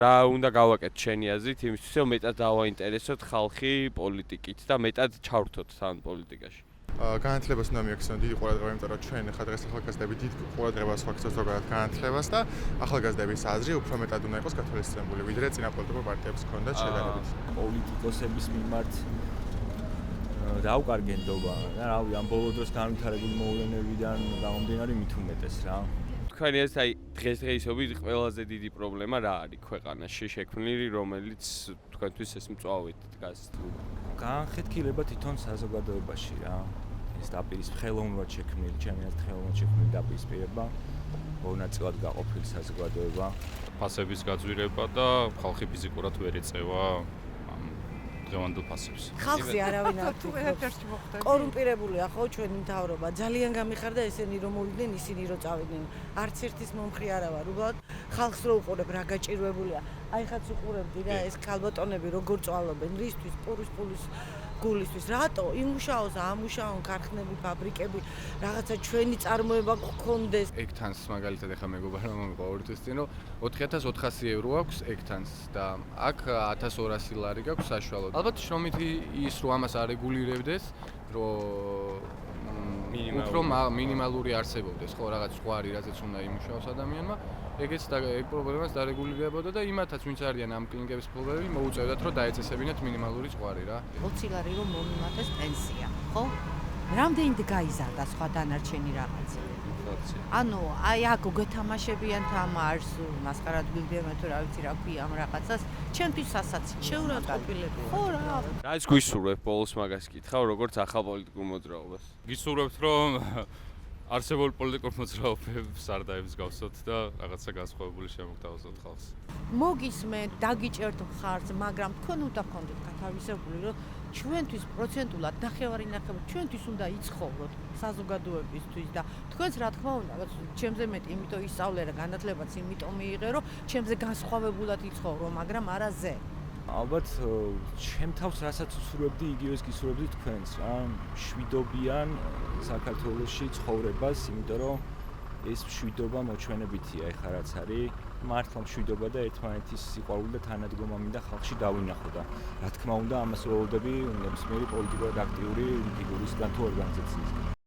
რა უნდა გავაკეთოთ შენი აზრით, იმისთვის რომ მეტად დავაინტერესოთ ხალხი პოლიტიკით და მეტად ჩავრთოთ თან პოლიტიკაში. განათლებას უნდა მიაქცევონ დიდი ყურადღება, იმიტომ რომ ჩვენ ხა დღეს ახალგაზრდები დიდ ყურადღებას ვაქცევთ ზოგადად განათლებას და ახალგაზრდების აზრი უფრო მეტად უნდა იყოს გათვალისწინებული, ვიდრე წინა პოლიტიკურ პარტიებს ჰქონდათ შედარებით. პოლიტიკოსების მიმართ დაუკარგენდობა და რავი, ამ ბოლო დროს განვითარებული მოვლენებიდან გამომდინარე მით უმეტეს რა. თქვენი ეს აი დღესდღეობით ყველაზე დიდი პრობლემა რა არის ქვეყანაში შექმნილი, რომელიც თქვენთვის ეს მწვავედ დგას? განხეთქილება თვითონ საზოგადოებაში რა. ეს ხელოვნურად შექმნილი, ჩემი აზრით ხელოვნურად შექმნილი დაპირისპირება, ორ ნაწილად გაყოფილი საზოგადოება, ფასების გაძვირება და ხალხი ფიზიკურად ვერ ეწევა დღევანდელ ფასებს. ხალხი არავინ არ კორუმპირებულია ხო ჩვენი მთავრობა. ძალიან გამიხარდა ესენი რომ მოვიდნენ, ისინი რომ წავიდნენ. არც ერთის მომხრე არა ვარ. უბრალოდ ხალხს რო უყურებ რა გაჭირვებულია. აი ხაც უყურებდი რა ეს ქალბატონები როგორ წვალობენ, რისთვის პურის გულისთვის. რატო? იმუშაოს, ამუშაონ ქარხნები, ფაბრიკები, რაღაცა ჩვენი წარმოება გქონდეს. ეგთანს მაგალითად ახლა მეგობარ რომ მომიყვა ორი თვის წინ რომ 4400 евро აქვს ეგთანს და აქ 1200 ლარი გაქვს საშუალოდ. ალბათ შრომით ის რომ ამას არეგულირებდეს, რომ უფრო მინიმალური არსებობდეს, ხო, რაღაც ზღვარი, რაზეც უნდა იმუშაოს ადამიანმა, ეგ პრობლემას დარეგულირებოდა და იმათაც ვინც არიან ამ კლინიკების ფლობები მოუწევდათ რომ დაეწესებინათ მინიმალური ზღვარი რა. 20 ლარი რომ მომიმართეს პენსია, ხო? რამდენად გაიზარდა სხვა დანარჩენი რაღაცა? ანუ აი აქ გეთამაშებიან თამაშს, მასხარად გვიგდებიან თუ რა ვიცი რა ქვია ამ რაღაცას, ჩემთვის სასაცილოა. შეურაცხყოფილები. ხო რა. რაც გვისურვებ ბოლოს მაგას კითხავ, როგორც ახალ პოლიტიკურ მოძრაობას. გისურვებთ რომ არსებულ პოლიტიკურ მოძრაობებს არ დაემსგავსოთ და რაღაცა განსხვავებული შემოგთავაზოთ ხალხს. მოგისმენთ, დაგიჭერთ მხარს, მაგრამ თქვენ უნდა გქონდეთ გათავისებული, რომ ჩვენთვის პროცენტულად ნახევარი ჩვენთვის უნდა იცხოვროთ საზოგადოებისთვის და თქვენს რა თქმა უნდა, ჩემზე მეტი, იმიტომ ისწავლე რა განათლებაც იმიტომ მიიღე, რომ ჩემზე განსხვავებულად იცხოვრო, მაგრამ არა ზე. ალბათ ჩემ თავს რასაც უსურვებდი, იგივეს გისურვებდი თქვენს რა. შვიდობიან საქართველოში ცხოვრებას, იმიტომ რომ ეს შვიდობა მოჩვენებითია ეხლა რაც არის. მართლა შვიდობა და ერთმანეთის სიყვარული და თანადგომა მინდა ხალხში დავინახო და რა თქმა უნდა ამას ველოდები ნებისმიერი პოლიტიკურად აქტიური ფიგურისგან თუ ორგანიზაციისგან.